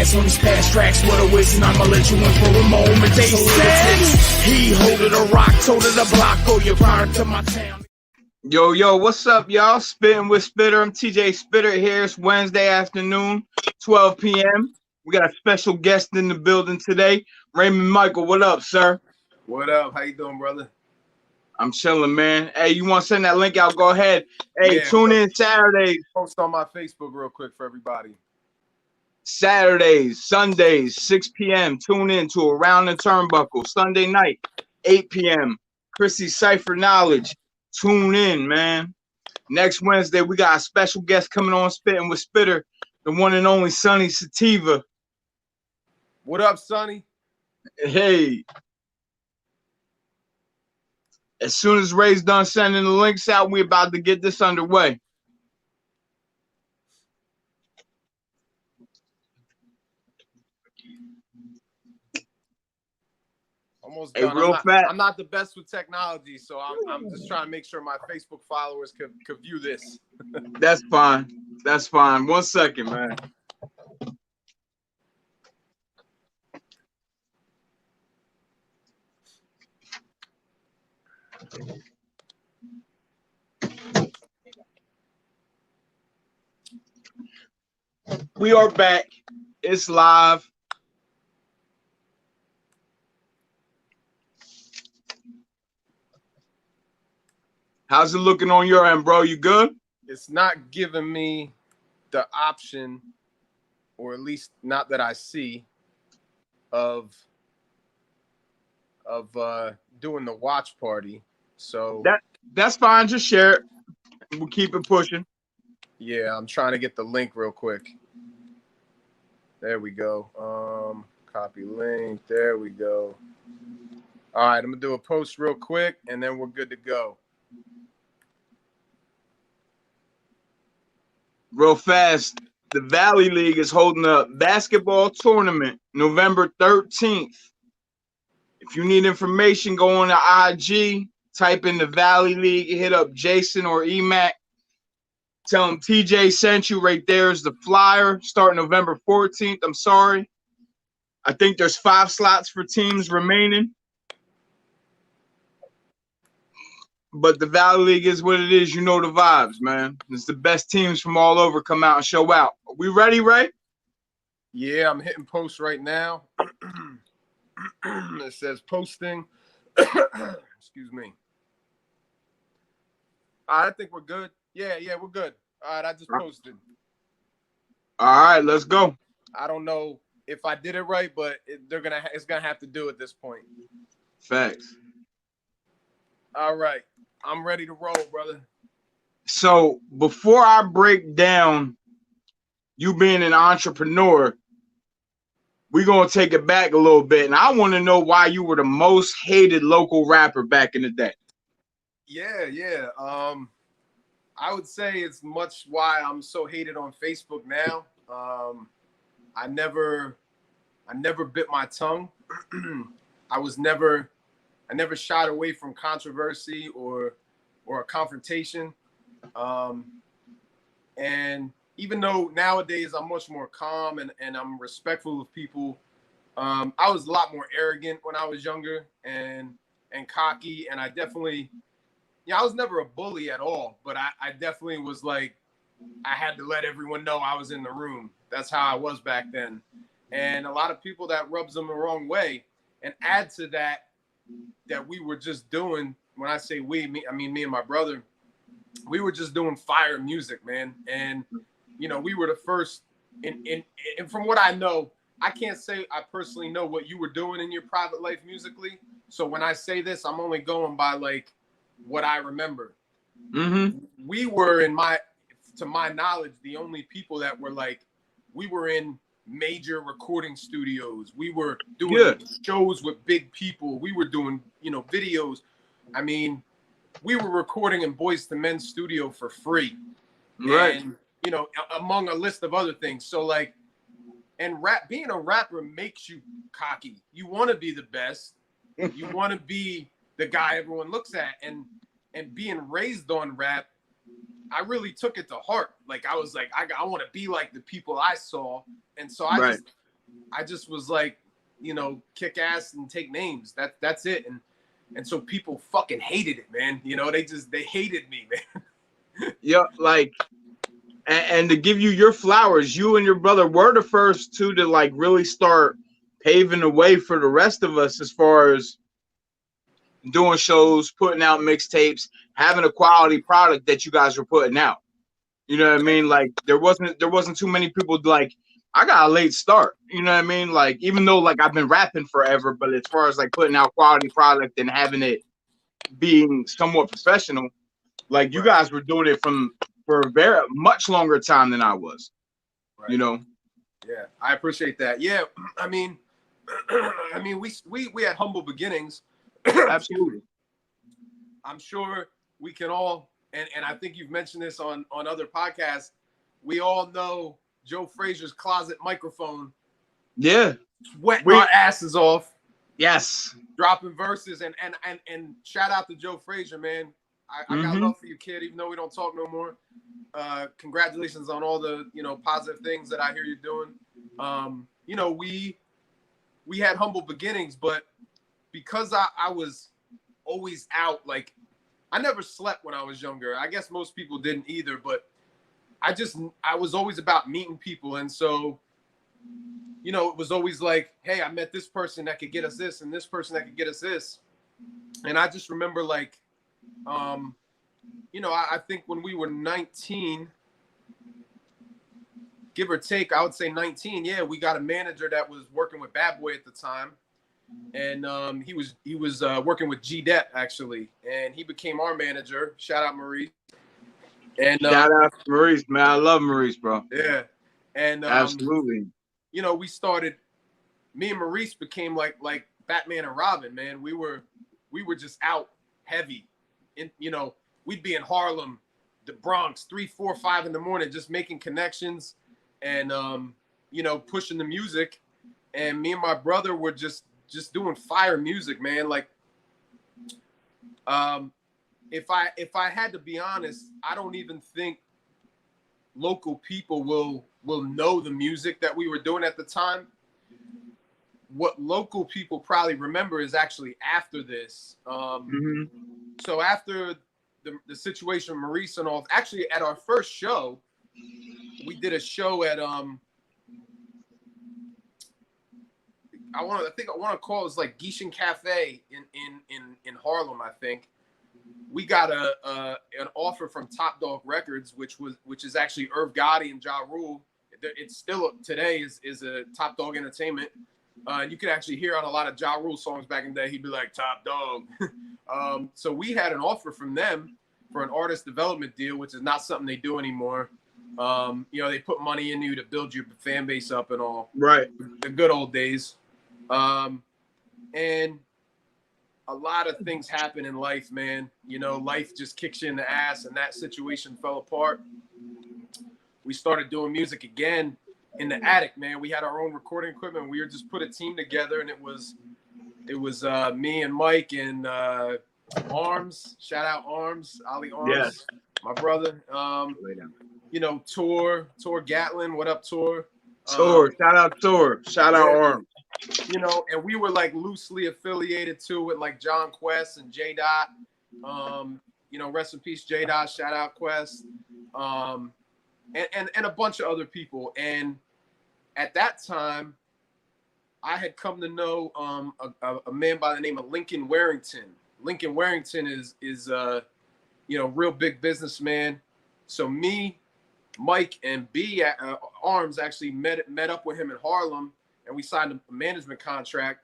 gas on these past tracks. What a waste, and I'ma let you in for a moment. They said he holded a rock, told it a block, oh, you're prior to my town. Yo, what's up, y'all? Spittin' with Spitter. I'm TJ Spitter here. It's Wednesday afternoon, 12 p.m. We got a special guest in the building today. Raymond Michael, what up, sir? What up? How you doing, brother? I'm chilling, man. Hey, you want to send that link out? Go ahead. Hey, tune in Saturdays. Post on my Facebook real quick for everybody. Saturdays, Sundays, 6 p.m. Tune in to Around the Turnbuckle. Sunday night, 8 p.m. Chrissy Cypher Knowledge. Tune in, man. Next Wednesday, we got a special guest coming on Spittin' with Spitter, the one and only Sonny Sativa. What up, Sonny? Hey. As soon as Ray's done sending the links out, we about to get this underway. Almost hey, done. real fast. I'm not the best with technology, so I'm just trying to make sure my Facebook followers could view this. That's fine. That's fine. 1 second, man. We are back. It's live. How's it looking on your end, bro? You good? It's not giving me the option, or at least not that I see, of doing the watch party. So that's fine. Just share it. We'll keep it pushing. Yeah, I'm trying to get the link real quick. There we go. Copy link. There we go. All right, I'm gonna do a post real quick, and then we're good to go. Real fast, the Valley League is holding a basketball tournament November 13th. If you need information, go on to IG, type in the Valley League, hit up Jason or EMAC. Tell them TJ sent you. Right there is the flyer. Starting November 14th. I'm sorry. I think there's 5 slots for teams remaining. But the Valley League is what it is. You know the vibes, man. It's the best teams from all over come out and show out. Are we ready, Ray? Yeah, I'm hitting post right now. It says posting. Excuse me. I think we're good. Yeah, we're good. All right, I just posted. All right, let's go. I don't know if I did it right, but it's gonna have to do at this point. Facts. All right, I'm ready to roll, brother. So before I break down you being an entrepreneur, we're gonna take it back a little bit, and I want to know why you were the most hated local rapper back in the day. Yeah. I would say it's much why I'm so hated on Facebook now. I never bit my tongue. I never shied away from controversy or a confrontation. And even though nowadays I'm much more calm and I'm respectful of people, I was a lot more arrogant when I was younger and cocky. And I definitely, I was never a bully at all, but I definitely was like, I had to let everyone know I was in the room. That's how I was back then. And a lot of people that rubs them the wrong way. And add to that we were just doing, when I say I mean me and my brother, we were just doing fire music, man. And, we were the first, and from what I know, I can't say I personally know what you were doing in your private life musically. So when I say this, I'm only going by like what I remember. Mm-hmm. We were, to my knowledge, the only people that were like, we were in major recording studios. We were doing shows with big people. We were doing, videos. I mean, we were recording in Boyz II Men studio for free. Right. And, among a list of other things. So like, and being a rapper makes you cocky. You want to be the best. You want to be the guy everyone looks at. And being raised on rap, I really took it to heart. Like I was like, I want to be like the people I saw. And so I just was like, you know, kick ass and take names. That's it. And so people fucking hated it, man. You know, they hated me, man. Yeah, like, and to give you your flowers, you and your brother were the first two to like really start paving the way for the rest of us as far as doing shows, putting out mixtapes, having a quality product that you guys were putting out. You know what I mean? Like there wasn't too many people like, I got a late start. You know what I mean? Like even though like I've been rapping forever, but as far as like putting out quality product and having it being somewhat professional, like you guys were doing it for a very much longer time than I was. Right. You know? Yeah, I appreciate that. Yeah, I mean, we had humble beginnings. Absolutely. I'm sure we can all, and I think you've mentioned this on other podcasts. We all know Joe Frazier's closet microphone. Yeah, Sweating our asses off. Yes. Dropping verses and shout out to Joe Frazier, man. I got love for you, kid, even though we don't talk no more. Congratulations on all the, you know, positive things that I hear you doing. You know, we had humble beginnings, but because I was always out, like I never slept when I was younger. I guess most people didn't either, but I was always about meeting people. And so, you know, it was always like, hey, I met this person that could get us this and this person that could get us this. And I just remember like, you know, I think when we were 19, give or take, I would say 19. Yeah, we got a manager that was working with Bad Boy at the time. And he was working with G-Dep actually. And he became our manager. Shout out Maurice. And shout out to Maurice, man. I love Maurice, bro. Yeah. And absolutely. You know, me and Maurice became like Batman and Robin, man. We were just out heavy. And, you know, we'd be in Harlem, the Bronx, 3, 4, 5 in the morning, just making connections and, you know, pushing the music. And me and my brother were just doing fire music, man. Like, if I had to be honest, I don't even think local people will know the music that we were doing at the time. What local people probably remember is actually after this. So after the situation with Maurice and all, actually at our first show, we did a show at I want to call it like Geishan Cafe in Harlem, I think. We got an offer from Top Dog Records, which is actually Irv Gotti and Ja Rule. It's still today is a Top Dog Entertainment. You could actually hear on a lot of Ja Rule songs back in the day. He'd be like Top Dog. So we had an offer from them for an artist development deal, which is not something they do anymore. You know, they put money in you to build your fan base up and all. Right. The good old days. And a lot of things happen in life, man. You know, life just kicks you in the ass, and that situation fell apart. We started doing music again in the attic, man. We had our own recording equipment. We were just put a team together, and it was me and Mike and Arms. Shout out Arms, Ali Arms, yes. My brother. You know, Tor Gatlin. What up, Tor? Shout out Tor. Shout out Arms. You know, and we were like loosely affiliated too with like John Quest and J Dot. You know, rest in peace, J Dot. Shout out Quest. And a bunch of other people. And at that time, I had come to know a man by the name of Lincoln Warrington. Lincoln Warrington is you know, real big businessman. So me, Mike, and B Arms actually met up with him in Harlem. And we signed a management contract,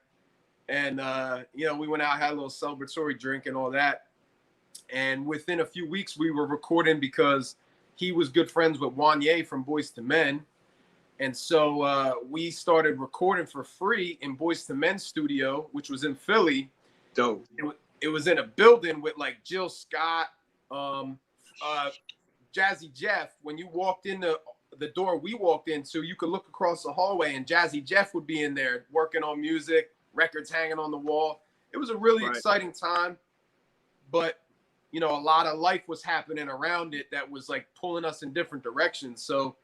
and you know, we went out, had a little celebratory drink and all that. And within a few weeks, we were recording because he was good friends with Wanye from Boyz II Men, and so we started recording for free in Boyz II Men studio, which was in Philly. Dope. It was in a building with like Jill Scott, Jazzy Jeff. When you walked in the door we walked into, you could look across the hallway and Jazzy Jeff would be in there working on music, records hanging on the wall. It was a really exciting time, but you know, a lot of life was happening around it that was like pulling us in different directions. So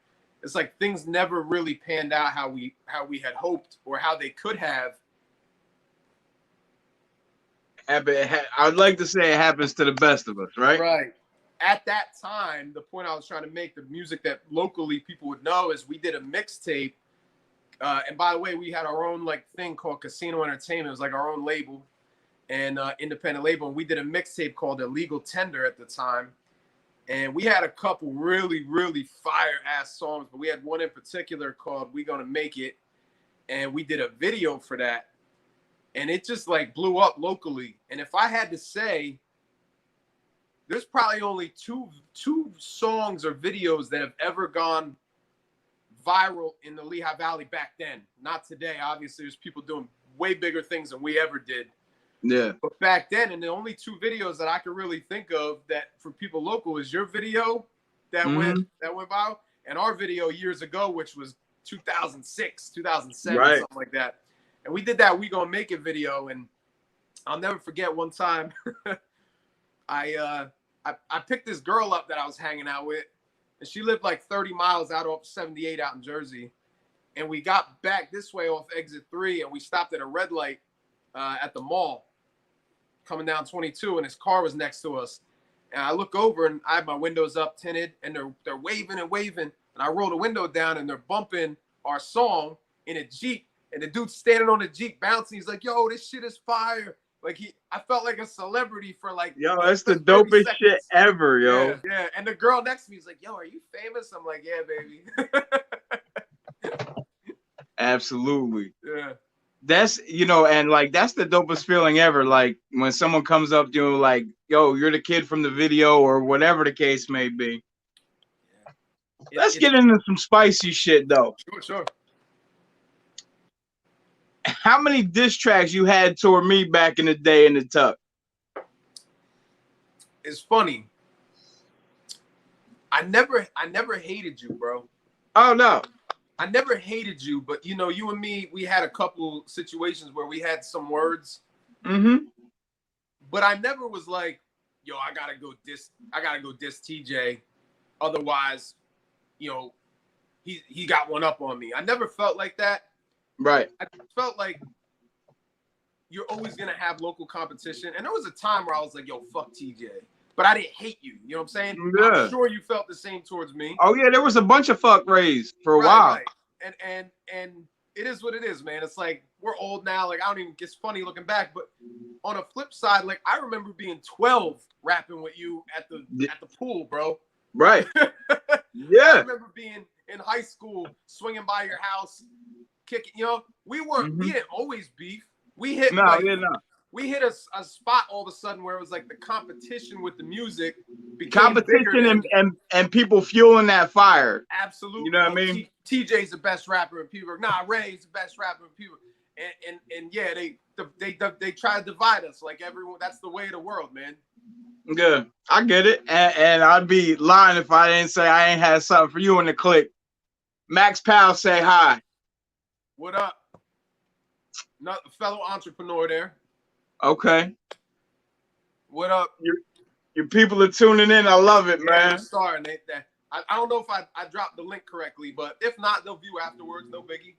it's like things never really panned out how we had hoped or how they could have. I'd like to say it happens to the best of us, right? Right. At that time, the point I was trying to make, the music that locally people would know, is we did a mixtape. And by the way, we had our own like thing called Casino Entertainment. It was like our own label and independent label. And we did a mixtape called Illegal Tender at the time. And we had a couple really, really fire ass songs, but we had one in particular called We Gonna Make It. And we did a video for that. And it just like blew up locally. And if I had to say, there's probably only two songs or videos that have ever gone viral in the Lehigh Valley back then. Not today. Obviously, there's people doing way bigger things than we ever did. Yeah. But back then, and the only two videos that I could really think of that for people local is your video that went viral, and our video years ago, which was 2006, 2007, right, something like that. And we did that We Gonna Make It video, and I'll never forget one time I picked this girl up that I was hanging out with, and she lived like 30 miles out off 78 out in Jersey. And we got back this way off exit 3, and we stopped at a red light at the mall coming down 22, and his car was next to us. And I look over, and I have my windows up, tinted, and they're waving and waving. And I roll the window down, and they're bumping our song in a Jeep. And the dude's standing on the Jeep bouncing. He's like, yo, this shit is fire. Like I felt like a celebrity for like, yo, that's the dopest seconds. Shit ever, yo. Yeah, yeah. And the girl next to me is like, yo, are you famous? I'm like, yeah, baby. Absolutely. Yeah. That's, you know, and like, that's the dopest feeling ever. Like when someone comes up to you like, yo, you're the kid from the video or whatever the case may be. Yeah. Let's get into some spicy shit though. Sure. How many diss tracks you had toward me back in the day in the tuck? It's funny. I never hated you, bro. Oh no. I never hated you, but you know, you and me, we had a couple situations where we had some words. Mm-hmm. But I never was like, yo, I gotta go diss TJ. Otherwise, you know, he got one up on me. I never felt like that. Right. I felt like you're always going to have local competition. And there was a time where I was like, yo, fuck TJ. But I didn't hate you. You know what I'm saying? Yeah. I'm sure you felt the same towards me. Oh, yeah. There was a bunch of fuck rays for a while. Right. And it is what it is, man. It's like, we're old now. Like, I don't even, it's funny looking back. But on a flip side, like, I remember being 12 rapping with you at the pool, bro. Right. Yeah. I remember being in high school, swinging by your house, kicking, you know, we didn't always beef. We hit we hit a spot all of a sudden where it was like the competition with the music became competition and people fueling that fire. Absolutely. You know what I mean? TJ's the best rapper and people are, nah, Ray's the best rapper and people and yeah, they try to divide us like everyone. That's the way of the world, man. Good. I get it. And I'd be lying if I didn't say I ain't had something for you in the clique. Max Powell, say hi. What up? Not a fellow entrepreneur there. Okay. What up? Your people are tuning in. I love it, man. Starting I don't know if I dropped the link correctly, but if not, they'll view afterwards. No biggie.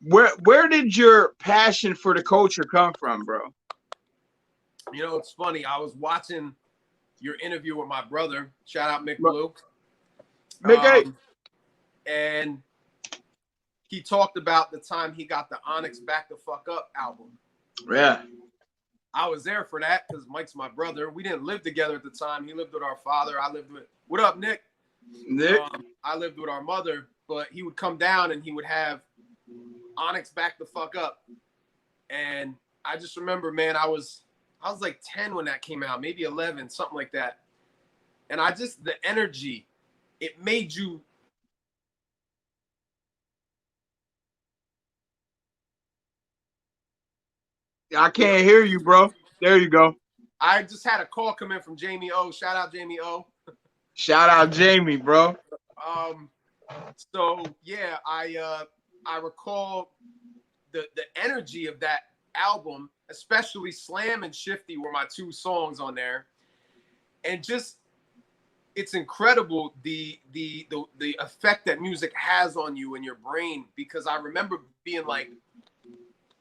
Where did your passion for the culture come from, bro? You know, it's funny. I was watching your interview with my brother. Shout out Mick Blue. Mick and he talked about the time he got the Onyx Back the Fuck Up album. Yeah. I was there for that because Mike's my brother. We didn't live together at the time. He lived with our father. I lived with, what up, Nick? Nick. I lived with our mother, but he would come down and he would have Onyx Back the Fuck Up. And I just remember, man, I was like 10 when that came out, maybe 11, something like that. And the energy, it made you. I can't hear you, bro. There you go. I just had a call come in from Jamie O. Shout out Jamie O. Shout out Jamie, bro. So yeah, I recall the energy of that album, especially Slam and Shifty were my two songs on there. And just it's incredible the effect that music has on you and your brain, because I remember being like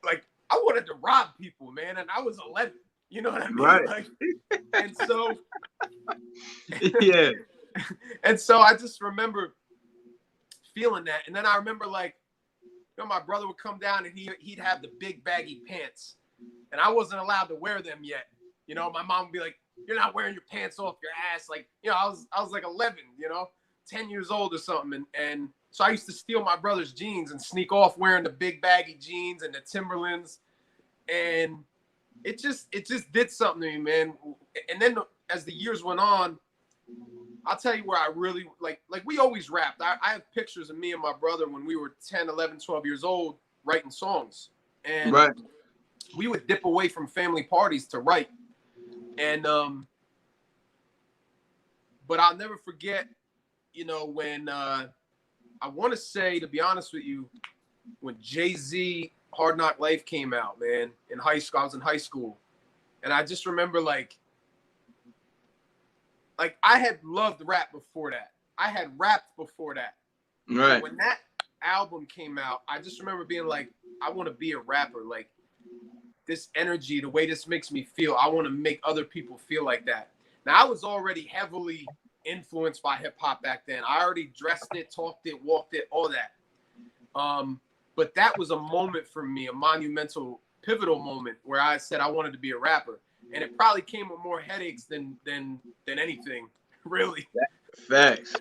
I wanted to rob people, man, and I was 11. You know what I mean? Right. Like, and so Yeah. and so I just remember feeling that. And then I remember, like, you know, my brother would come down and he'd have the big baggy pants, and I wasn't allowed to wear them yet. You know, my mom would be like, "You're not wearing your pants off your ass." Like, you know, I was like 11, you know, 10 years old or something. And so I used to steal my brother's jeans and sneak off wearing the big baggy jeans and the Timberlands. And it just did something to me, man. And then as the years went on, I'll tell you where I really like we always rapped. I have pictures of me and my brother when we were 10, 11, 12 years old writing songs. And Right. we would dip away from family parties to write. And but I'll never forget, you know, when I want to say, to be honest with you, when Jay-Z Hard Knock Life came out, man, in high school. I was in high school, and I just remember like I had loved rap before that. I had rapped before that. Right. When that album came out, I just remember being like, I want to be a rapper. Like, this energy, the way this makes me feel, I want to make other people feel like that. Now, I was already heavily influenced by hip hop back then. I already dressed it, talked it, walked it, all that. But that was a moment for me, a monumental, pivotal moment where I said I wanted to be a rapper. And it probably came with more headaches than anything, really. Facts.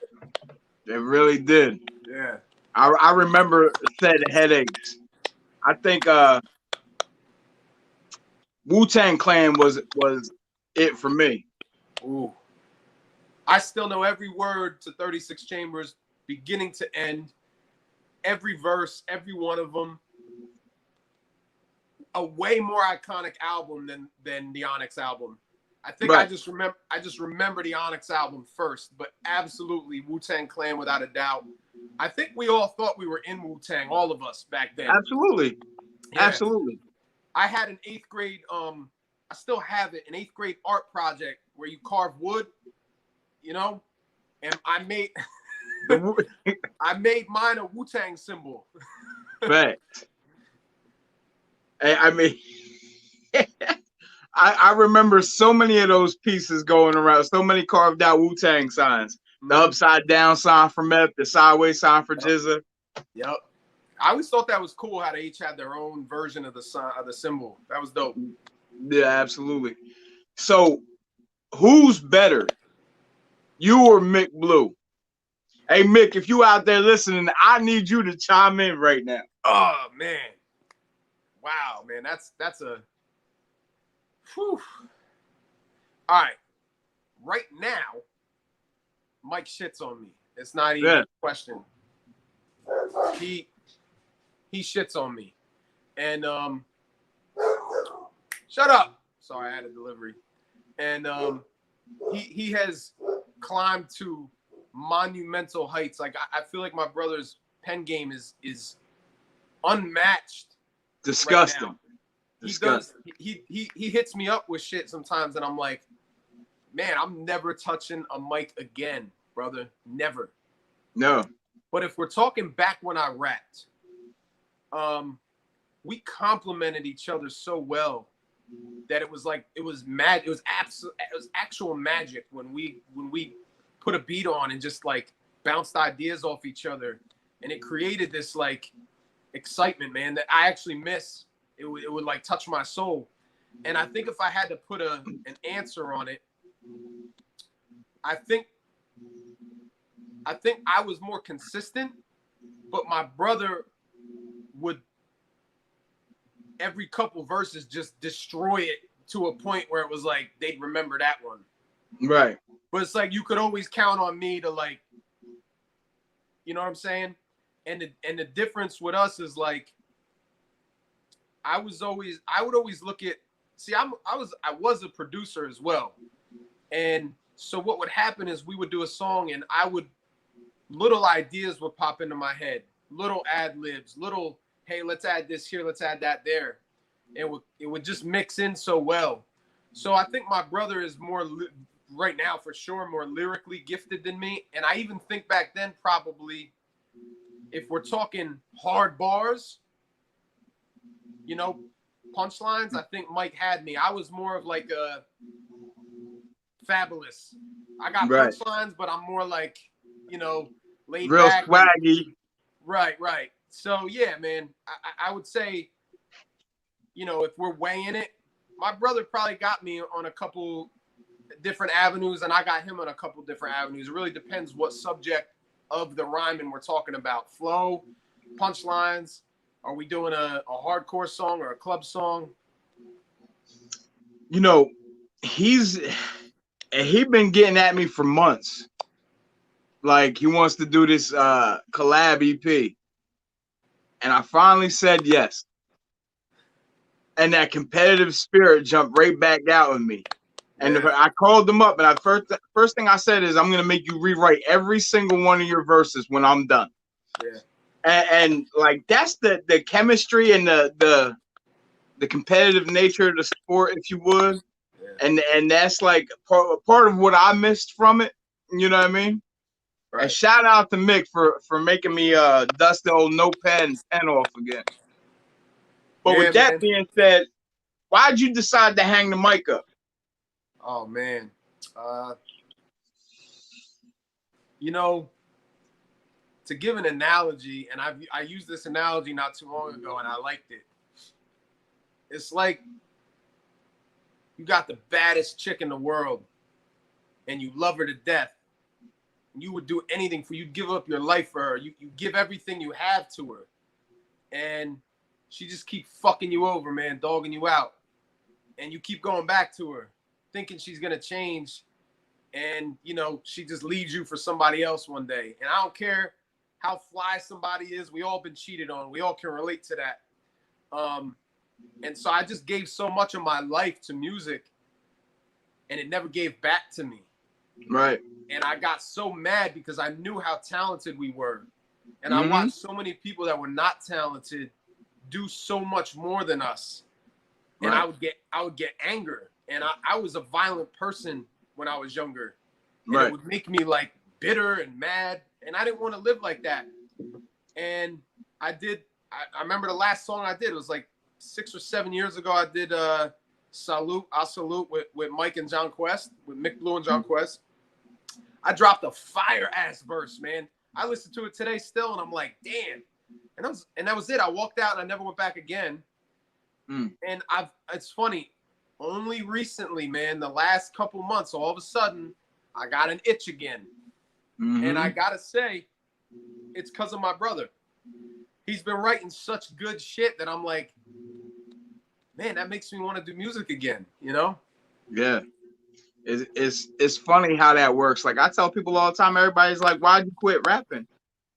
It really did. Yeah. I remember said headaches. I think Wu-Tang Clan was it for me. Ooh. I still know every word to 36 Chambers, beginning to end, every verse, every one of them. A way more iconic album than the Onyx album. I think Right. I just remember the Onyx album first, but absolutely Wu-Tang Clan without a doubt. I think we all thought we were in Wu-Tang, all of us back then. Absolutely. Yeah. Absolutely. I had an 8th grade, I still have it, an 8th grade art project where you carve wood, you know, and I made I made mine a Wu-Tang symbol. Facts. I mean, I remember so many of those pieces going around, so many carved out Wu-Tang signs. The upside down sign for Meth, the sideways sign for Jizza. Yep. I always thought that was cool how they each had their own version of the sign, of the symbol. That was dope. Yeah, absolutely. So, who's better, you or Mick Blue? Hey, Mick, if you out there listening, I need you to chime in right now. Oh man, wow, man, that's a. Whew. All right, right now, Mike shits on me. It's not even a question. He shits on me, and shut up. Sorry, I had a delivery, and he has climbed to monumental heights. Like I feel like my brother's pen game is unmatched. Disgusting. Right now. Disgusting. He hits me up with shit sometimes, and I'm like, man, I'm never touching a mic again, brother. Never. No. But if we're talking back when I rapped, we complimented each other so well that it was like it was actual magic when we put a beat on and just like bounced ideas off each other, and it created this like excitement, man, that I actually miss. It would like touch my soul. And I think if I had to put an answer on it, I think I was more consistent, but my brother would every couple verses just destroy it to a point where it was like they'd remember that one. Right. But it's like you could always count on me to like, you know what I'm saying? And the difference with us is like I would always look at, see, I was a producer as well. And so what would happen is we would do a song and little ideas would pop into my head, little ad libs, little, hey, let's add this here, let's add that there. It would just mix in so well. So I think my brother is more right now for sure more lyrically gifted than me. And I even think back then, probably, if we're talking hard bars, you know, punchlines, I think Mike had me. I was more of like a Fabulous. I got Right. punchlines, but I'm more like, you know, laid Real back. swaggy. Right. So yeah, man, I would say, you know, if we're weighing it, my brother probably got me on a couple different avenues, and I got him on a couple different avenues. It really depends what subject of the rhyming we're talking about. Flow, punchlines. Are we doing a hardcore song or a club song? You know, he been getting at me for months. Like he wants to do this collab EP. And I finally said yes. And that competitive spirit jumped right back out in me. And I called them up, and first thing I said is, I'm gonna make you rewrite every single one of your verses when I'm done. Yeah. And like that's the chemistry and the competitive nature of the sport, if you would. Yeah. And that's like part of what I missed from it. You know what I mean? Right. And shout out to Mick for making me dust the old notepad and pen off again. But with that being said, why'd you decide to hang the mic up? Oh man, you know, to give an analogy, and I used this analogy not too long ago, and I liked it. It's like you got the baddest chick in the world, and you love her to death. You would do anything for you. You'd give up your life for her. You give everything you have to her, and she just keep fucking you over, man, dogging you out, and you keep going back to her, thinking she's gonna change, and you know she just leaves you for somebody else one day. And I don't care how fly somebody is, we all been cheated on. We all can relate to that. And so I just gave so much of my life to music, and it never gave back to me. Right. And I got so mad because I knew how talented we were, and I watched so many people that were not talented do so much more than us. And right. I would get anger. And I was a violent person when I was younger. And right. It would make me like bitter and mad. And I didn't want to live like that. And I remember the last song I did, it was like 6 or 7 years ago. I did Salute, I Salute with Mike and John Quest, with Mick Blue and John Quest. I dropped a fire ass verse, man. I listened to it today still, and I'm like, damn. And that was it. I walked out and I never went back again. And it's funny. Only recently, man, the last couple months, all of a sudden, I got an itch again. And I gotta say, it's because of my brother. He's been writing such good shit that I'm like, man, that makes me want to do music again, you know? Yeah. It's funny how that works. Like I tell people all the time, everybody's like, why'd you quit rapping?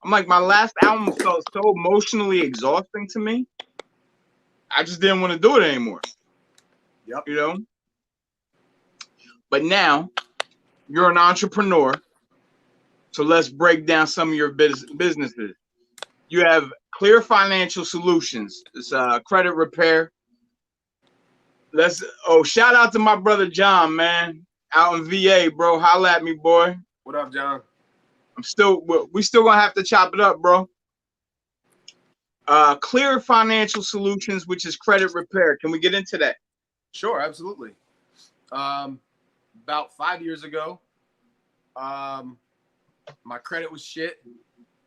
I'm like, my last album felt so emotionally exhausting to me. I just didn't want to do it anymore. Yep. You know? But now you're an entrepreneur. So let's break down some of your businesses. You have Clear Financial Solutions. It's credit repair. Shout out to my brother John, man, out in VA, bro. Holla at me, boy. What up, John? We still gonna have to chop it up, bro. Clear Financial Solutions, which is credit repair. Can we get into that? Sure, absolutely. About 5 years ago, my credit was shit.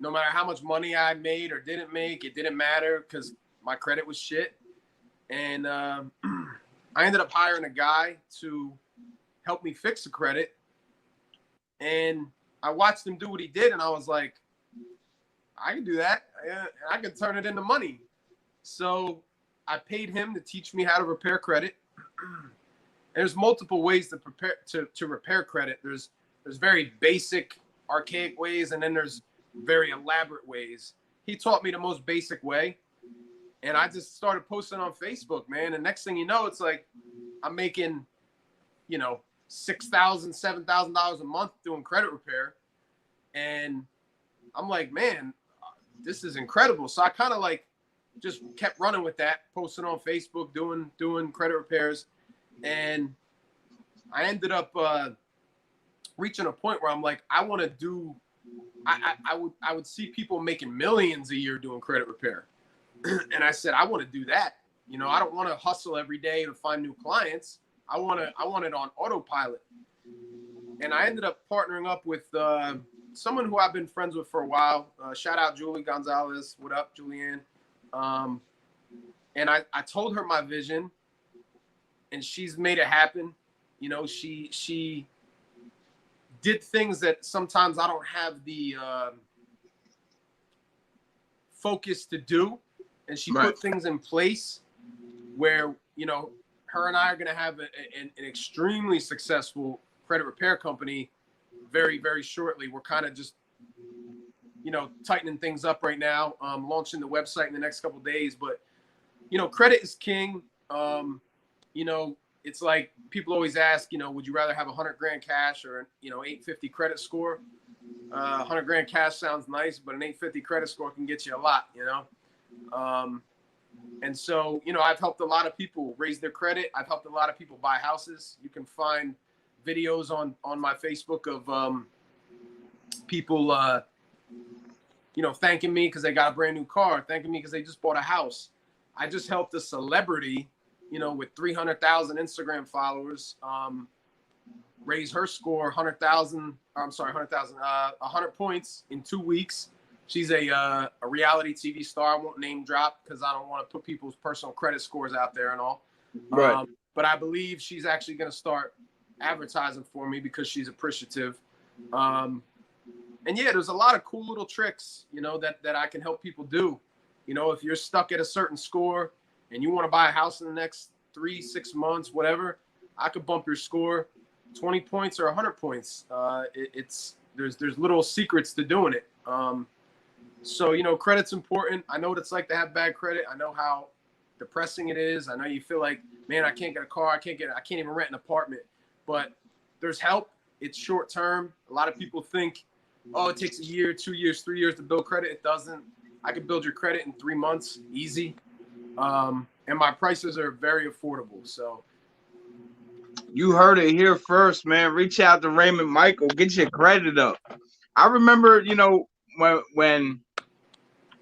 No matter how much money I made or didn't make, it didn't matter because my credit was shit. And I ended up hiring a guy to help me fix the credit. And I watched him do what he did, and I was like, I can do that. I can turn it into money. So I paid him to teach me how to repair credit. And there's multiple ways to repair credit. There's very basic, archaic ways, and then there's very elaborate ways. He taught me the most basic way, and I just started posting on Facebook, man. And next thing you know, it's like I'm making, you know, $6,000, $7,000 a month doing credit repair, and I'm like, man, this is incredible. So I kind of like just kept running with that, posting on Facebook, doing credit repairs, and I ended up reaching a point where I'm like, I want to do. I would see people making millions a year doing credit repair, and I said I want to do that. You know, I don't want to hustle every day to find new clients. I want it on autopilot. And I ended up partnering up with someone who I've been friends with for a while. Shout out Julie Gonzalez. What up, Julianne? And I told her my vision, and she's made it happen. You know, she did things that sometimes I don't have the focus to do. And she put things in place where, you know, her and I are going to have an extremely successful credit repair company very, very shortly. We're kind of just, you know, tightening things up right now, launching the website in the next couple of days. But, you know, credit is king. You know, it's like people always ask, you know, would you rather have 100 grand cash or, you know, 850 credit score? 100 grand cash sounds nice, but an 850 credit score can get you a lot, you know? And so, you know, I've helped a lot of people raise their credit. I've helped a lot of people buy houses. You can find videos on my Facebook of people, you know, thanking me because they got a brand new car, thanking me because they just bought a house. I just helped a celebrity, you know, with 300,000 Instagram followers, raise her score 100,000. I'm sorry, 100,000, 100 points in 2 weeks. She's a reality TV star. I won't name drop because I don't want to put people's personal credit scores out there and all. Right. But I believe she's actually going to start advertising for me because she's appreciative. And yeah, there's a lot of cool little tricks, you know, that I can help people do. You know, if you're stuck at a certain score and you want to buy a house in the next 3-6 months, whatever, I could bump your score 20 points or 100 points. There's little secrets to doing it. So, you know, credit's important. I know what it's like to have bad credit. I know how depressing it is. I know you feel like, man, I can't get a car. I can't even rent an apartment. But there's help. It's short term. A lot of people think, oh, it takes a year, 2 years, 3 years to build credit. It doesn't. I can build your credit in 3 months, easy. And my prices are very affordable. So you heard it here first, man. Reach out to Raymond Michael. Get your credit up. I remember, you know, when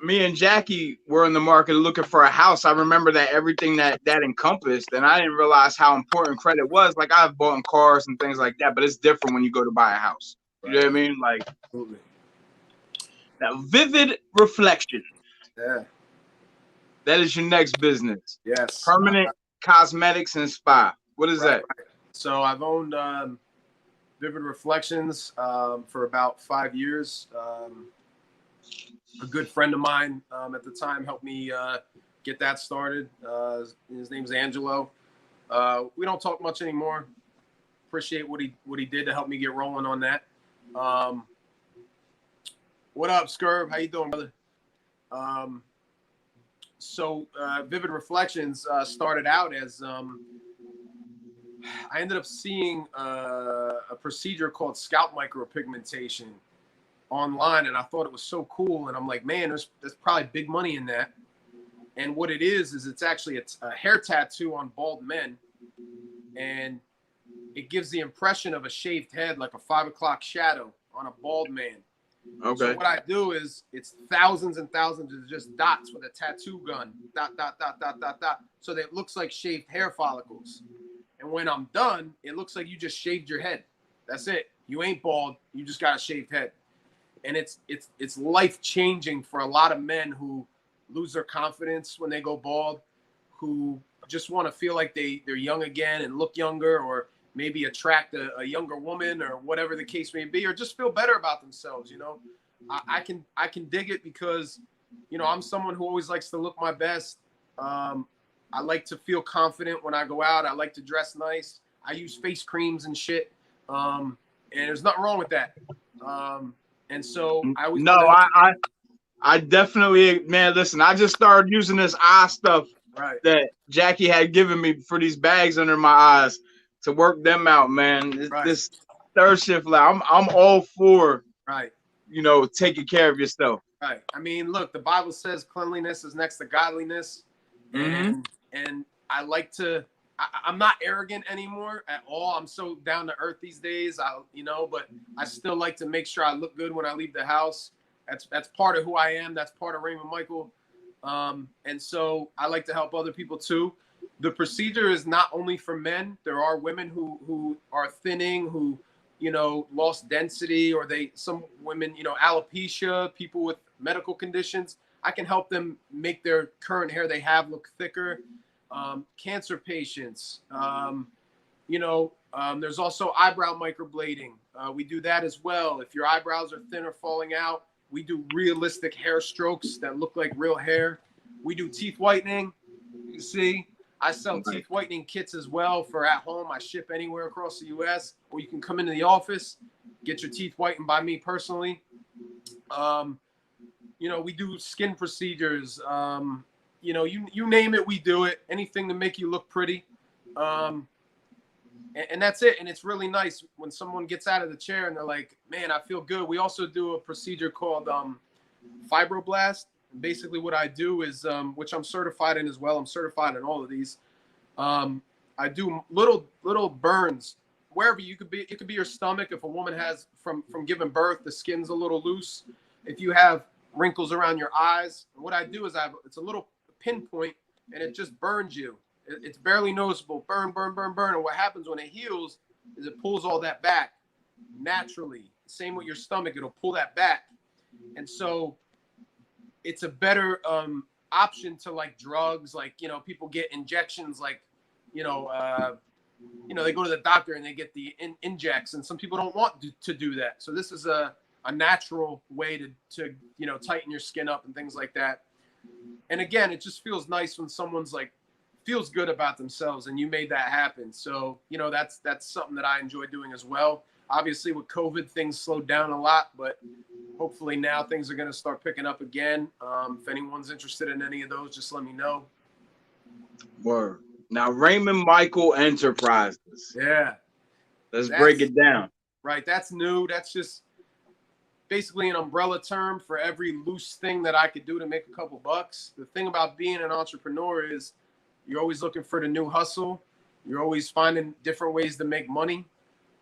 me and Jackie were in the market looking for a house, I remember that everything that encompassed, and I didn't realize how important credit was. Like, I've bought cars and things like that, but it's different when you go to buy a house. You know what I mean? Like, absolutely. That Vivid Reflection. Yeah. That is your next business. Yes. Permanent Cosmetics and Spa. What is that? Right. So I've owned Vivid Reflections for about 5 years. A good friend of mine at the time helped me get that started. His name's Angelo. We don't talk much anymore. Appreciate what he did to help me get rolling on that. What up, Scurv? How you doing, brother? So Vivid Reflections started out as I ended up seeing a procedure called scalp micropigmentation online, and I thought it was so cool. And I'm like, man, there's probably big money in that. And what it is it's actually a hair tattoo on bald men, and it gives the impression of a shaved head, like a 5 o'clock shadow on a bald man. Okay. So what I do is it's thousands and thousands of just dots with a tattoo gun, dot, dot, dot, dot, dot, dot, so that it looks like shaved hair follicles. And when I'm done, it looks like you just shaved your head. That's it. You ain't bald. You just got a shaved head. And it's life-changing for a lot of men who lose their confidence when they go bald, who just want to feel like they're young again and look younger, or maybe attract a younger woman, or whatever the case may be, or just feel better about themselves. You know, I can dig it because, you know, I'm someone who always likes to look my best. I like to feel confident when I go out. I like to dress nice. I use face creams and shit. And there's nothing wrong with that. And so I definitely, man, listen, I just started using this eye stuff that Jackie had given me for these bags under my eyes to work them out, man. This third shift, I'm all for, you know, taking care of yourself. Right. I mean, look, the Bible says cleanliness is next to godliness. And I like to I'm not arrogant anymore at all. I'm so down to earth these days. But I still like to make sure I look good when I leave the house. That's part of who I am. That's part of Raymond Michael. And so I like to help other people too. The procedure is not only for men. There are women who are thinning, who, lost density, or some women, alopecia, people with medical conditions. I can help them make their current hair they have look thicker. Cancer patients, there's also eyebrow microblading. We do that as well. If your eyebrows are thin or falling out, we do realistic hair strokes that look like real hair. We do teeth whitening. You see, I sell teeth whitening kits as well for at home. I ship anywhere across the U.S. Or you can come into the office, get your teeth whitened by me personally. We do skin procedures. You name it, we do it. Anything to make you look pretty. And that's it. And it's really nice when someone gets out of the chair and they're like, man, I feel good. We also do a procedure called fibroblast. Basically what I do is, which I'm certified in as well. I'm certified in all of these. I do little burns wherever you could be. It could be your stomach. If a woman has from giving birth, the skin's a little loose. If you have wrinkles around your eyes, what I do is it's a little pinpoint and it just burns you. It's barely noticeable. Burn. And what happens when it heals is it pulls all that back naturally. Same with your stomach. It'll pull that back. And so it's a better option to like drugs. Like, people get injections like, they go to the doctor and they get the injects, and some people don't want to do that. So this is a natural way to tighten your skin up and things like that. And again, it just feels nice when someone's like, feels good about themselves and you made that happen. So, that's something that I enjoy doing as well. Obviously with COVID, things slowed down a lot, but hopefully now things are going to start picking up again. If anyone's interested in any of those, just let me know. Word. Now, Raymond Michael Enterprises. Yeah. Let's break it down. Right. That's new. That's just basically an umbrella term for every loose thing that I could do to make a couple bucks. The thing about being an entrepreneur is you're always looking for the new hustle. You're always finding different ways to make money.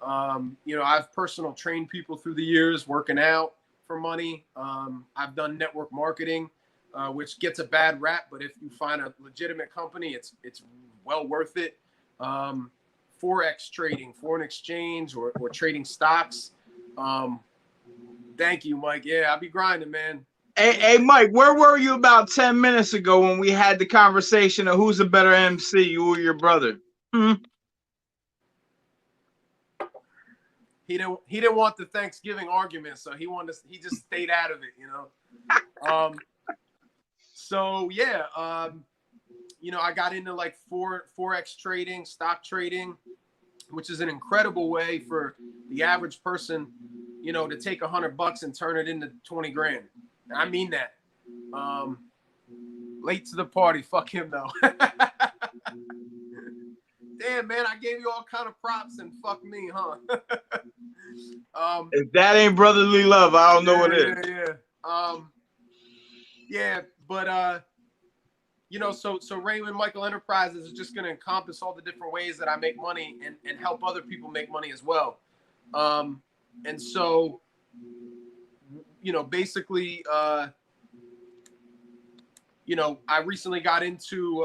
I've personal trained people through the years working out for money. I've done network marketing, which gets a bad rap, but if you find a legitimate company, it's well worth it. Forex trading, foreign exchange, or trading stocks. Thank you, Mike. Yeah, I'll be grinding, man. Hey, Mike, where were you about 10 minutes ago when we had the conversation of who's a better MC, you or your brother? He didn't want the Thanksgiving argument, so he just stayed out of it, So yeah, I got into like forex trading, stock trading, which is an incredible way for the average person, to take $100 and turn it into 20 grand. I mean that. Late to the party. Fuck him though. Damn, man, I gave you all kind of props and fuck me, huh? If that ain't brotherly love, I don't know what is. So Raymond Michael Enterprises is just going to encompass all the different ways that I make money and help other people make money as well. And so, basically, I recently got into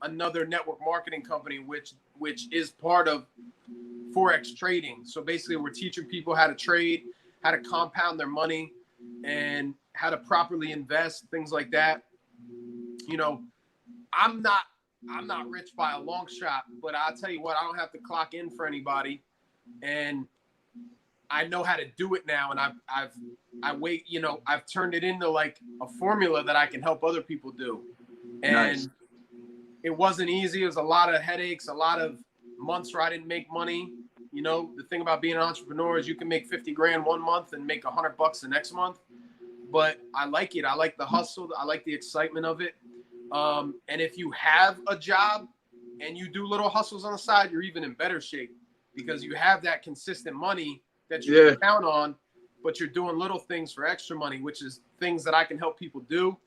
another network marketing company, which is part of Forex trading. So basically, we're teaching people how to trade, how to compound their money, and how to properly invest, things like that. I'm not rich by a long shot, but I'll tell you what, I don't have to clock in for anybody, and I know how to do it now, and I've turned it into like a formula that I can help other people do. And nice. It wasn't easy. It was a lot of headaches, a lot of months where I didn't make money. The thing about being an entrepreneur is you can make 50 grand one month and make $100 the next month. But I like it. I like the hustle. I like the excitement of it. And if you have a job and you do little hustles on the side, you're even in better shape because you have that consistent money that you can count on, but you're doing little things for extra money, which is things that I can help people do.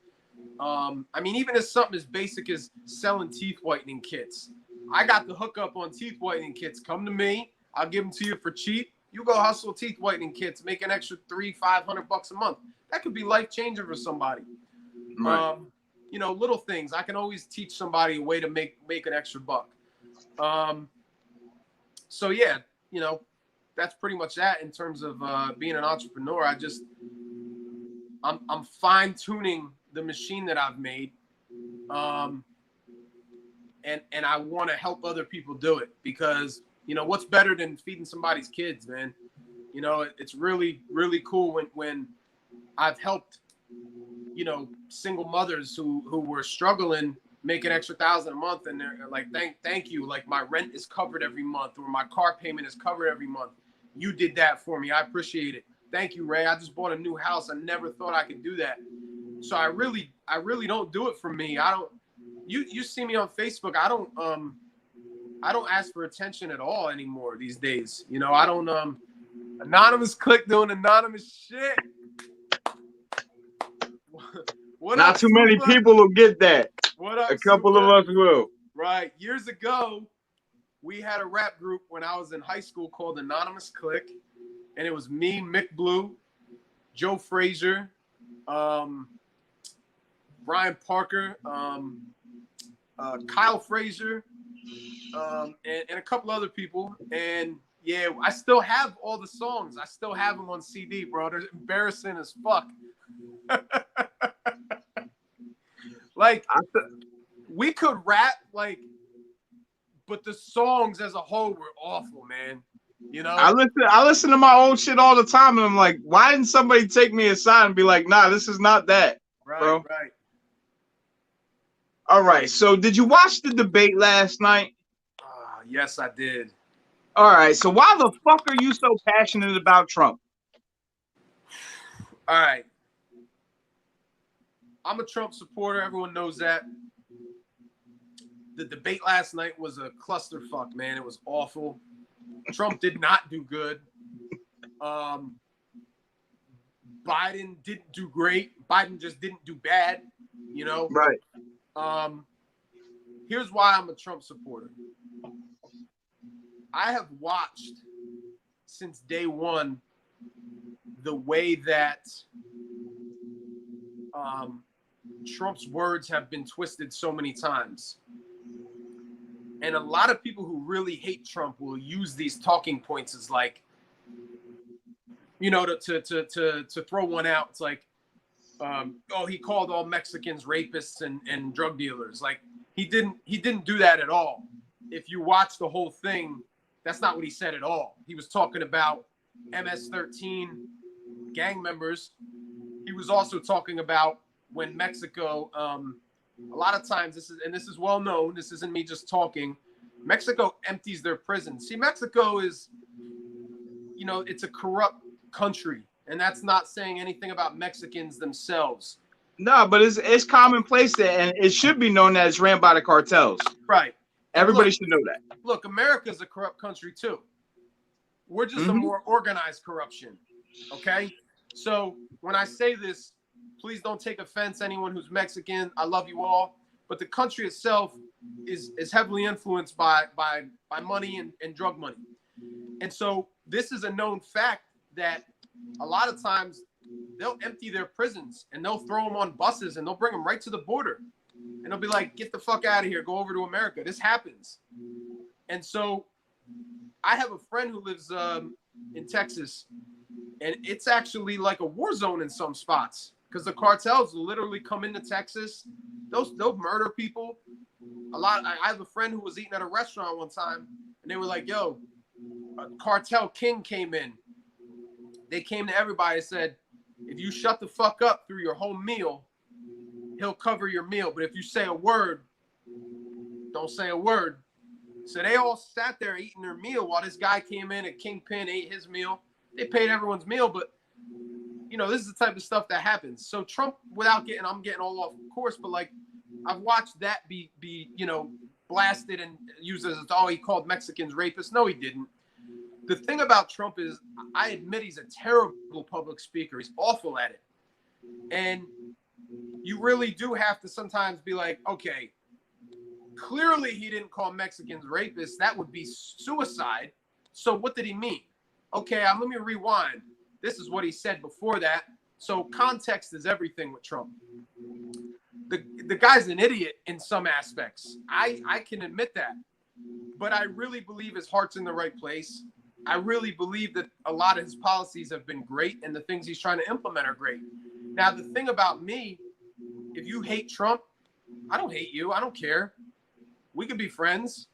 Even as something as basic as selling teeth whitening kits. I got the hookup on teeth whitening kits. Come to me. I'll give them to you for cheap. You go hustle teeth whitening kits, make an extra $300-500 a month. That could be life changing for somebody. Right. You know, little things. I can always teach somebody a way to make an extra buck. So yeah, you know, that's pretty much that in terms of being an entrepreneur. I'm fine tuning the machine that I've made. And I want to help other people do it because, you know, what's better than feeding somebody's kids, man? You know, it's really, really cool when I've helped, you know, single mothers who were struggling, make an extra $1,000 a month, and they're like, thank you. Like, my rent is covered every month, or my car payment is covered every month. You did that for me. I appreciate it. Thank you, Ray. I just bought a new house. I never thought I could do that. So I really don't do it for me. I don't. You see me on Facebook. I don't ask for attention at all anymore these days. You know, I don't anonymous click doing anonymous shit. What Not up, too many Super? people will get that. What up, A couple Super? of us will. Right. Years ago, we had a rap group when I was in high school called Anonymous Click, and it was me, Mick Blue, Joe Frazier, Brian Parker, Kyle Frazier, and a couple other people. And yeah, I still have all the songs. I still have them on CD, bro. They're embarrassing as fuck. Like, we could rap, like, but the songs as a whole were awful, man. You know, I listen to my old shit all the time, and I'm like, why didn't somebody take me aside and be like, nah, this is not that, right, bro? right. All right. So, did you watch the debate last night? Yes, I did. All right. So, why the fuck are you so passionate about Trump? All right. I'm a Trump supporter. Everyone knows that. The debate last night was a clusterfuck, man. It was awful. Trump did not do good. Biden didn't do great. Biden just didn't do bad, you know? Right. Here's why I'm a Trump supporter. I have watched since day one the way that Trump's words have been twisted so many times. And a lot of people who really hate Trump will use these talking points as like, you know, to throw one out. It's like, oh, he called all Mexicans rapists and drug dealers. Like, he didn't do that at all. If you watch the whole thing, that's not what he said at all. He was talking about MS-13 gang members. He was also talking about when Mexico, a lot of times this is well known. This isn't me just talking. Mexico empties their prisons. See, Mexico is, you know, it's a corrupt country, and that's not saying anything about Mexicans themselves. No, but it's commonplace there, and it should be known that it's ran by the cartels. Right. Everybody should know that. Look, America's a corrupt country too. We're just a more organized corruption. Okay? So when I say this, please don't take offense, anyone who's Mexican. I love you all. But the country itself is heavily influenced by money and drug money. And so this is a known fact that a lot of times they'll empty their prisons and they'll throw them on buses and they'll bring them right to the border. And they'll be like, get the fuck out of here. Go over to America. This happens. And so I have a friend who lives in Texas, and it's actually like a war zone in some spots because the cartels literally come into Texas. They'll murder people. I have a friend who was eating at a restaurant one time, and they were like, yo, a cartel king came in. They came to everybody and said, if you shut the fuck up through your whole meal, he'll cover your meal. But if you say a word, don't say a word. So they all sat there eating their meal while this guy came in, a kingpin, ate his meal. They paid everyone's meal, but you know, this is the type of stuff that happens. So Trump, I'm getting all off course, but like I've watched that be you know, blasted and used as he called Mexicans rapists. No, he didn't. The thing about Trump is, I admit he's a terrible public speaker. He's awful at it. And you really do have to sometimes be like, okay, Clearly, he didn't call Mexicans rapists. That would be suicide. So what did he mean? Okay, let me rewind. This is what he said before that. So context is everything with Trump. The guy's an idiot in some aspects. I can admit that. But I really believe his heart's in the right place. I really believe that a lot of his policies have been great and the things he's trying to implement are great. Now, the thing about me, if you hate Trump, I don't hate you. I don't care. We could be friends.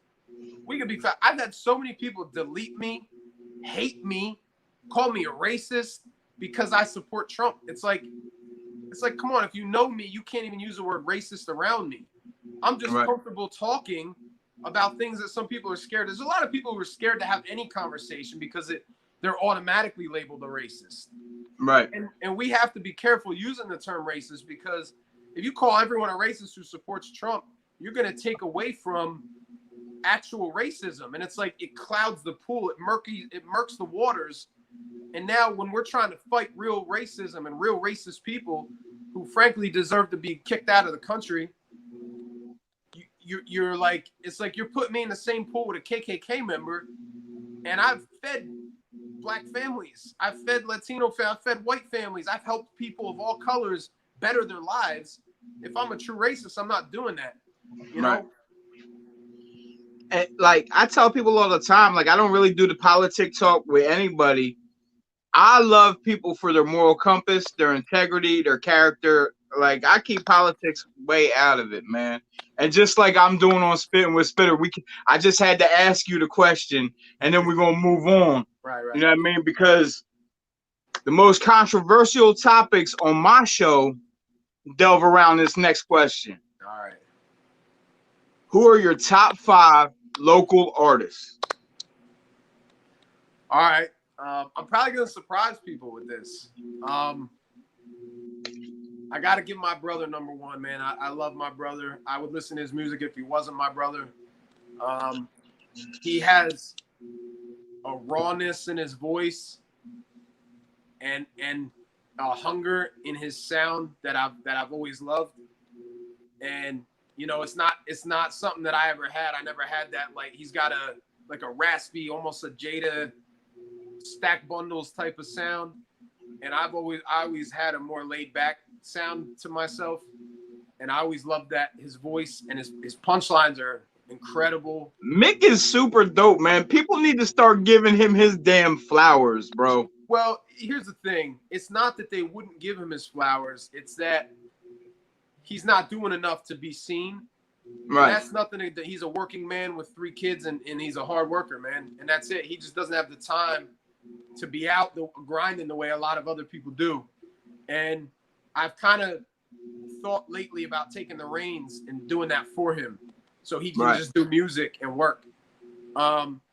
We could be. I've had so many people delete me, hate me, call me a racist because I support Trump. It's like, come on, if you know me, you can't even use the word racist around me. I'm just comfortable talking about things that some people are scared. There's a lot of people who are scared to have any conversation because they're automatically labeled a racist. Right. And we have to be careful using the term racist, because if you call everyone a racist who supports Trump, you're going to take away from actual racism. And it's like it clouds the pool. It murks the waters. And now when we're trying to fight real racism and real racist people who frankly deserve to be kicked out of the country, you're like, it's like you're putting me in the same pool with a KKK member. And I've fed Black families. I've fed Latino families. I've fed white families. I've helped people of all colors better their lives. If I'm a true racist, I'm not doing that. You know? And like I tell people all the time, like I don't really do the politic talk with anybody. I love people for their moral compass, their integrity, their character. Like I keep politics way out of it, man. And just like I'm doing on Spittin with Spitter, I just had to ask you the question, and then we're gonna move on. Right. You know what I mean? Because the most controversial topics on my show delve around this next question. All right. Who are your top 5 local artists? All right. I'm probably going to surprise people with this. I got to give my brother number one, man. I love my brother. I would listen to his music if he wasn't my brother. He has a rawness in his voice and a hunger in his sound that I've always loved. And you know, it's not something that I ever had. I never had that. Like he's got a raspy, almost a Jada Stack Bundles type of sound. And I always had a more laid back sound to myself. And I always loved that, his voice and his punchlines are incredible. Mick is super dope, man. People need to start giving him his damn flowers, bro. Well, here's the thing. It's not that they wouldn't give him his flowers. It's that he's not doing enough to be seen. Right. And that's nothing. He's a working man with 3 kids and he's a hard worker, man. And that's it. He just doesn't have the time to be out grinding the way a lot of other people do. And I've kind of thought lately about taking the reins and doing that for him so he can just do music and work.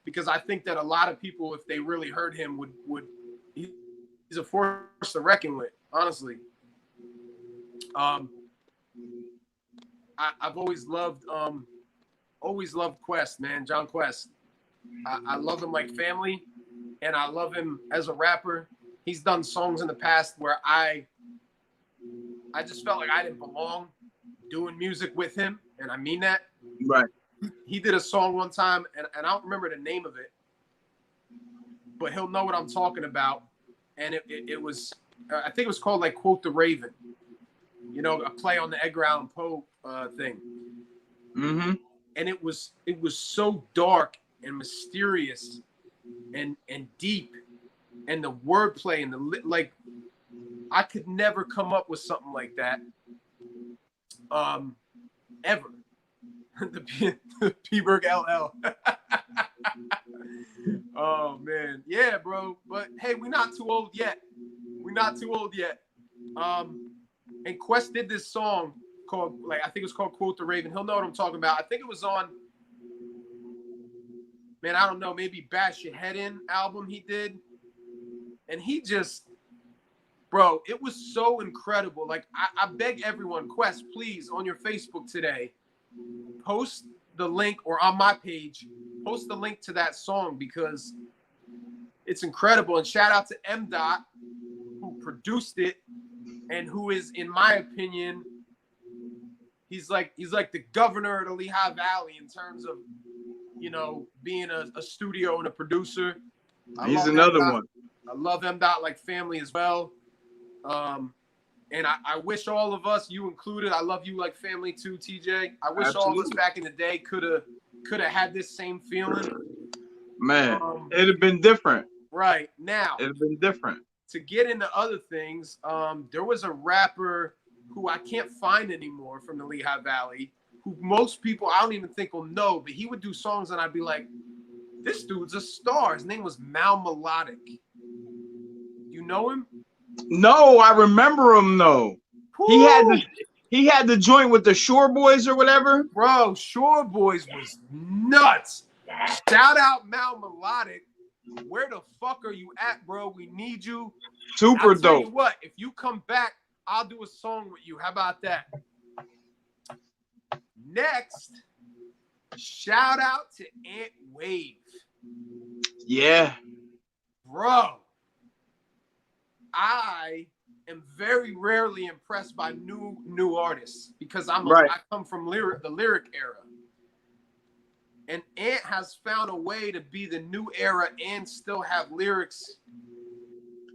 Because I think that a lot of people, if they really heard him, he's a force to reckon with, honestly. I've always loved Quest, man, John Quest. I love him like family, and I love him as a rapper. He's done songs in the past where I just felt like I didn't belong doing music with him, and I mean that. Right. He did a song one time, and I don't remember the name of it, but he'll know what I'm talking about. And it was, I think it was called like Quote the Raven, you know, a play on the Edgar Allan Poe thing. Mm-hmm. And it was so dark and mysterious and deep, and the wordplay and like I could never come up with something like that ever. the P-Berg LL. Oh man, yeah, bro. But hey, we're not too old yet. And Quest did this song called, like, I think it was called Quote the Raven. He'll know what I'm talking about. I think it was on, man, I don't know, maybe Bash Your Head In album he did. And he just, bro, it was so incredible. Like, I beg everyone, Quest, please, on your Facebook today, post the link, or on my page, post the link to that song because it's incredible. And shout out to M. Dot, who produced it and who is, in my opinion, he's like the governor of the Lehigh Valley in terms of, you know, being a studio and a producer. He's another one. I love M. Dot like family as well. And I wish all of us, you included, I love you like family too, TJ. I wish all of us back in the day could have had this same feeling. Man, it'd have been different. Right. Now, it'd have been different. To get into other things, there was a rapper who I can't find anymore from the Lehigh Valley, who most people I don't even think will know, but he would do songs and I'd be like, this dude's a star. His name was Mal Melodic. You know him? No, I remember him though. Woo! He had the joint with the Shore Boys or whatever. Bro, Shore Boys was nuts. Shout out Mal Melodic. Where the fuck are you at, bro? We need you. Super dope. Tell you what, if you come back, I'll do a song with you. How about that? Next, shout out to Ant Wave. Yeah. Bro, I am very rarely impressed by new artists because I come from the lyric era. And Ant has found a way to be the new era and still have lyrics.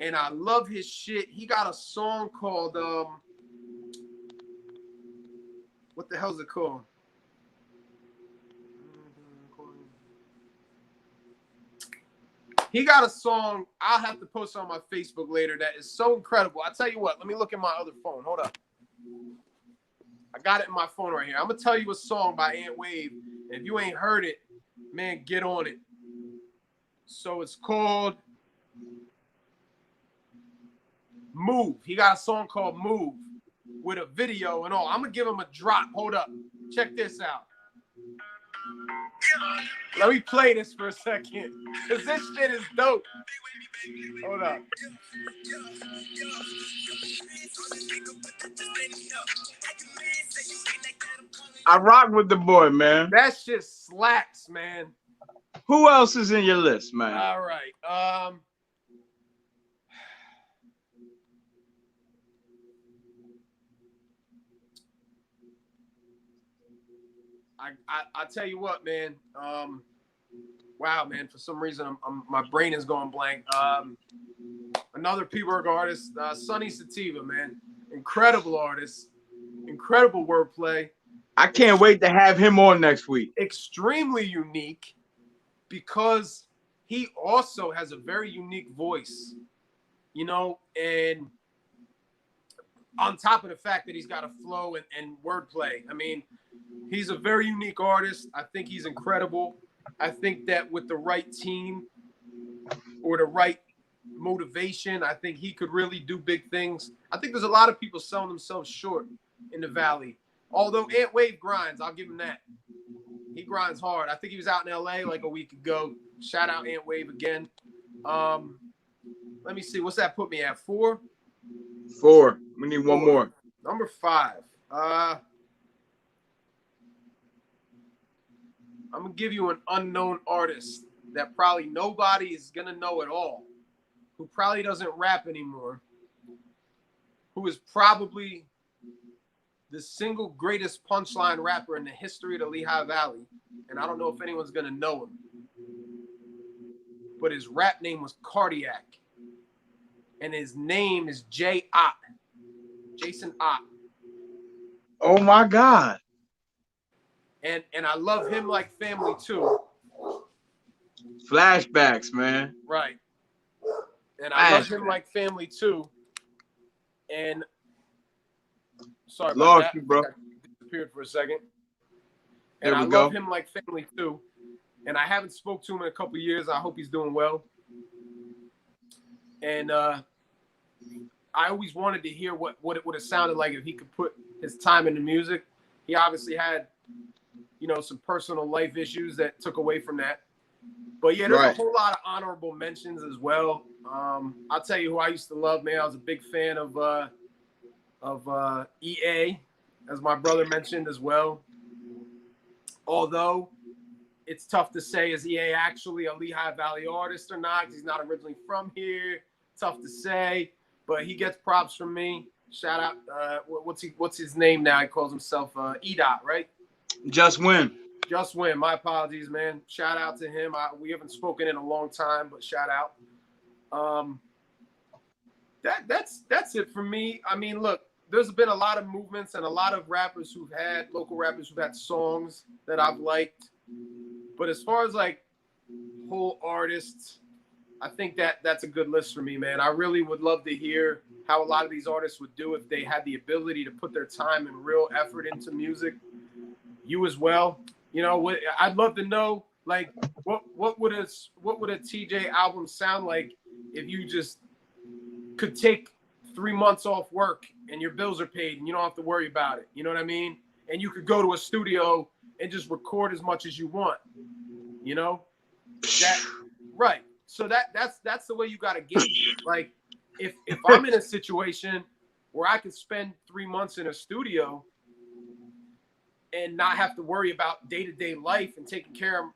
And I love his shit. He got a song called what the hell is it called? He got a song, I'll have to post on my Facebook later, that is so incredible. I tell you what, let me look at my other phone. Hold up. I got it in my phone right here. I'm going to tell you a song by Ant Wave. If you ain't heard it, man, get on it. So it's called Move. He got a song called Move with a video and all. I'm going to give him a drop. Hold up. Check this out. Let me play this for a second, because this shit is dope. Hold up. I rock with the boy, man. That shit slaps, man. Who else is in your list, man? All right. I tell you what, man. Wow, man. For some reason, my brain is going blank. Another P-Work artist, Sonny Sativa, man. Incredible artist. Incredible wordplay. I can't wait to have him on next week. Extremely unique because he also has a very unique voice, you know, and on top of the fact that he's got a flow and wordplay. I mean, he's a very unique artist. I think he's incredible. I think that with the right team or the right motivation, I think he could really do big things. I think there's a lot of people selling themselves short in the Valley. Although Ant Wave grinds, I'll give him that. He grinds hard. I think he was out in LA like a week ago. Shout out Ant Wave again. Let me see. What's that put me at? 4? 4. We need one more. Number 5. I'm going to give you an unknown artist that probably nobody is going to know at all, who probably doesn't rap anymore, who is probably the single greatest punchline rapper in the history of the Lehigh Valley. And I don't know if anyone's going to know him. But his rap name was Cardiac. And his name is J. Ott. Jason Ott. Oh, my God. And I love him like family, too. Flashbacks, man. Right. And I love him like family, too. And sorry about Lost that. you, bro. I disappeared for a second. There And we I go. love him like family, too. And I haven't spoke to him in a couple of years. I hope he's doing well. And I always wanted to hear what it would have sounded like if he could put his time into music. He obviously had, you know, some personal life issues that took away from that. But yeah, there's a whole lot of honorable mentions as well. I'll tell you who I used to love, man. I was a big fan of EA, as my brother mentioned as well. Although it's tough to say, is EA actually a Lehigh Valley artist or not? He's not originally from here. Tough to say, but he gets props from me. Shout out. What's his name now? He calls himself E-Dot, right? Just Win. Just Win. My apologies, man. Shout out to him. We haven't spoken in a long time, but shout out. That's it for me. I mean, look, there's been a lot of movements and a lot of local rappers who've had songs that I've liked. But as far as like whole artists, I think that's a good list for me, man. I really would love to hear how a lot of these artists would do if they had the ability to put their time and real effort into music. You as well. You know, I'd love to know, like, what would a TJ album sound like if you just could take 3 months off work and your bills are paid and you don't have to worry about it. You know what I mean? And you could go to a studio and just record as much as you want. You know? Right. So that's the way you got to gauge it. Like, if I'm in a situation where I could spend 3 months in a studio and not have to worry about day-to-day life and taking care of,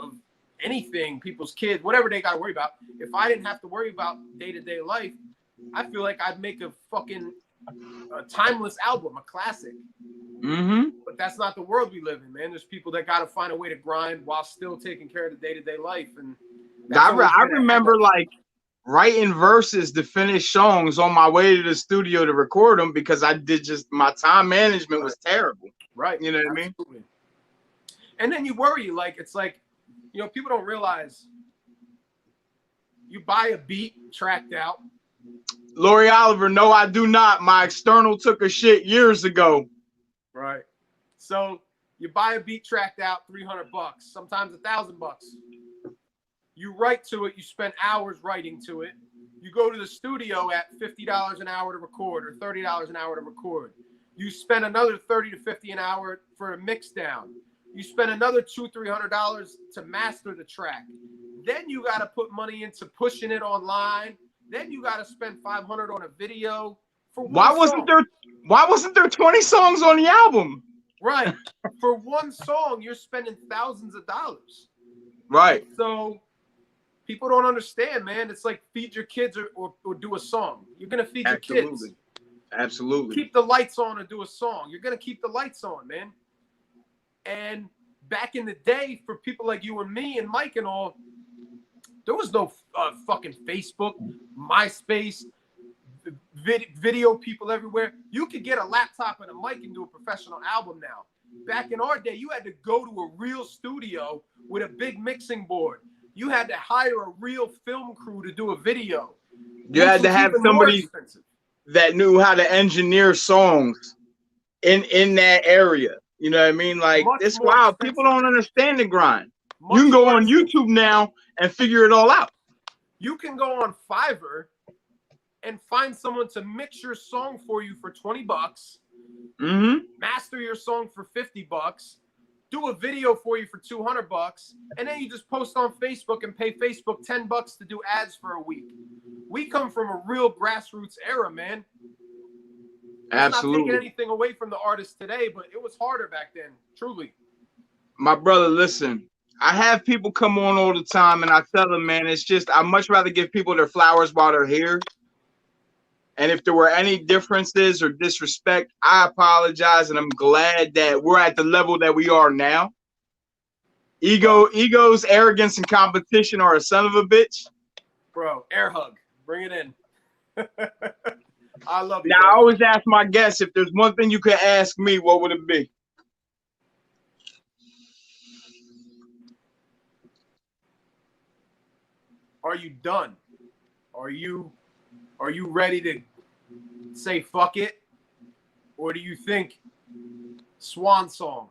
of anything, people's kids, whatever they got to worry about. If I didn't have to worry about day-to-day life, I feel like I'd make a fucking timeless album, a classic. Mm-hmm. But that's not the world we live in, man. There's people that got to find a way to grind while still taking care of the day-to-day life. And I remember like writing verses to finish songs on my way to the studio to record them because my time management was terrible. Right. You know what Absolutely. I mean? And then you worry, like, it's like, people don't realize you buy a beat tracked out. Lori Oliver, no, I do not. My external took a shit years ago. Right. So you buy a beat tracked out, $300, sometimes $1,000. You write to it. You spend hours writing to it. You go to the studio at $50 an hour to record or $30 an hour to record. You spend another $30 to $50 an hour for a mix down. You spend another $200-300 to master the track. Then you got to put money into pushing it online. Then you got to spend $500 on a video for one song. Why wasn't there 20 songs on the album? Right. For one song, you're spending thousands of dollars. Right. So people don't understand, man. It's like feed your kids or do a song. You're going to feed your kids. Absolutely. Keep the lights on or do a song. You're going to keep the lights on, man. And back in the day, for people like you and me and Mike and all, there was no fucking Facebook, MySpace, video people everywhere. You could get a laptop and a mic and do a professional album now. Back in our day, you had to go to a real studio with a big mixing board. You had to hire a real film crew to do a video. You had to have somebody that knew how to engineer songs in that area. You know what I mean? Like, it's wild. People don't understand the grind. You can go on YouTube now and figure it all out. You can go on Fiverr and find someone to mix your song for you for $20. Mm-hmm. Master your song for $50. Do a video for you for $200, and then you just post on Facebook and pay Facebook $10 to do ads for a week. We come from a real grassroots era, man. Absolutely. Not taking anything away from the artists today, but it was harder back then, truly. My brother, listen, I have people come on all the time, and I tell them, man, it's just I'd much rather give people their flowers while they're here. And if there were any differences or disrespect, I apologize, and I'm glad that we're at the level that we are now. Egos, arrogance, and competition are a son of a bitch. Bro, air hug. Bring it in. I love you. Now, I always ask my guests, if there's one thing you could ask me, what would it be? Are you done? Are you ready to say fuck it? Or do you think swan song?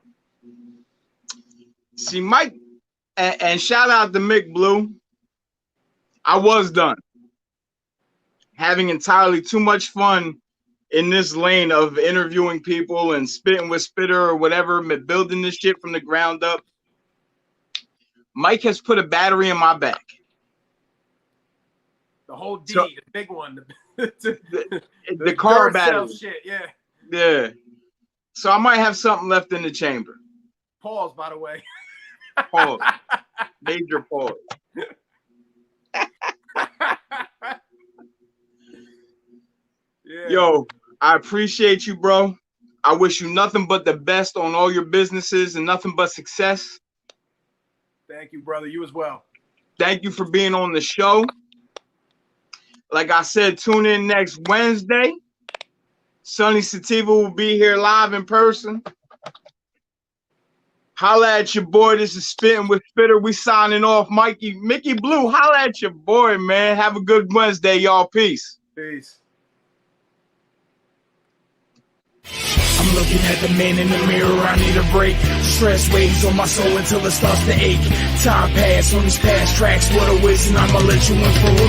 See, Mike, and shout out to Mick Blue. I was done. Having entirely too much fun in this lane of interviewing people and spitting with Spitter or whatever, building this shit from the ground up. Mike has put a battery in my back. The whole D, So, the big one. the car battery. Shit, yeah. Yeah. So I might have something left in the chamber. Pause, by the way. Pause. Major pause. Yeah. Yo, I appreciate you, bro. I wish you nothing but the best on all your businesses and nothing but success. Thank you, brother. You as well. Thank you for being on the show. Like I said, tune in next Wednesday. Sonny Sativa will be here live in person. Holla at your boy. This is Spittin' with Spitter. We signing off. Mickey Blue, holla at your boy, man. Have a good Wednesday, y'all. Peace. Peace. I'm looking at the man in the mirror, I need a break. Stress weighs on my soul until it starts to ache. Time pass on these past tracks, what a waste, and I'ma let you in for a moment.